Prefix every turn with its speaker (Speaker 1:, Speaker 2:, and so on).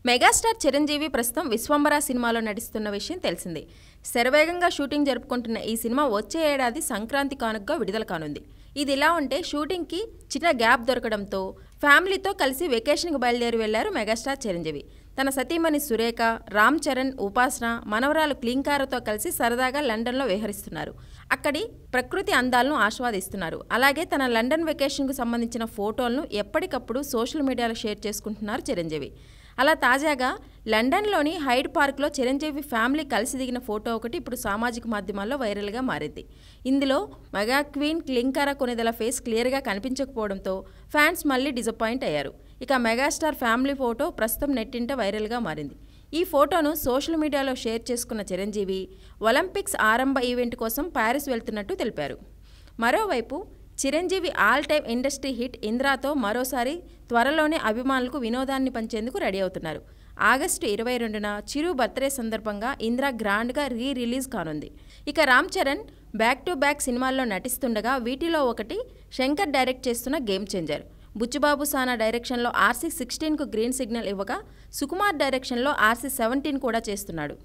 Speaker 1: Megastar Chiranjeevi ప్రస్తుతం విశ్వంబర సినిమాలో నటిస్తున్న విషయం తెలిసిందే. శరవేగంగా షూటింగ్ జరుపుకుంటున్న ఈ సినిమా వచ్చే ఏడాది సంక్రాంతి కానుకగా విడుదల కానుంది. ఇది ఇలా ఉంటే షూటింగ్కి చిన్న గ్యాప్ దొరకడంతో ఫ్యామిలీతో కలిసి వెకేషన్కి బయలుదేరి వెళ్లారు మెగాస్టార్ చిరంజీవి. తన సతీమణి సురేఖ, రామ్ చరణ్, ఉపాసన, మనవరాలు క్లింకారతో కలిసి సరదాగా లండన్లో విహరిస్తున్నారు. అక్కడి ప్రకృతి అందాలను ఆస్వాదిస్తున్నారు. అలాగే తన లండన్ వెకేషన్కు సంబంధించిన ఫోటోలను ఎప్పటికప్పుడు సోషల్ మీడియాలో షేర్ చేసుకుంటున్నారు చిరంజీవి. అలా తాజాగా లండన్లోని హైడ్ పార్క్లో చిరంజీవి ఫ్యామిలీ కలిసి దిగిన ఫోటో ఒకటి ఇప్పుడు సామాజిక మాధ్యమాల్లో వైరల్గా మారింది. ఇందులో మెగా క్వీన్ క్లింకార కొనిదెల ఫేస్ క్లియర్గా కనిపించకపోవడంతో ఫ్యాన్స్ మళ్ళీ డిసప్పాయింట్ అయ్యారు. ఇక మెగాస్టార్ ఫ్యామిలీ ఫోటో ప్రస్తుతం నెట్టింట వైరల్గా మారింది. ఈ ఫోటోను సోషల్ మీడియాలో షేర్ చేసుకున్న చిరంజీవి ఒలింపిక్స్ ఆరంభ ఈవెంట్ కోసం ప్యారిస్ వెళ్తున్నట్టు తెలిపారు. మరోవైపు Chiranjeevi all time industry hit ఇంద్రాతో మరోసారి త్వరలోనే అభిమానులకు వినోదాన్ని పంచేందుకు రెడీ అవుతున్నారు. ఆగస్టు 22న చిరు బర్త్డే సందర్భంగా ఇంద్రా గ్రాండ్గా రిలీజ్ కానుంది. ఇక Ram Charan back to back సినిమాల్లో నటిస్తుండగా వీటిలో ఒకటి శంకర్ డైరెక్ట్ చేస్తున్న గేమ్ చేంజర్. బుచ్చిబాబు సానా డైరెక్షన్లో RC16కు గ్రీన్ సిగ్నల్ ఇవ్వగా సుకుమార్ డైరెక్షన్లో RC17 కూడా చేస్తున్నాడు.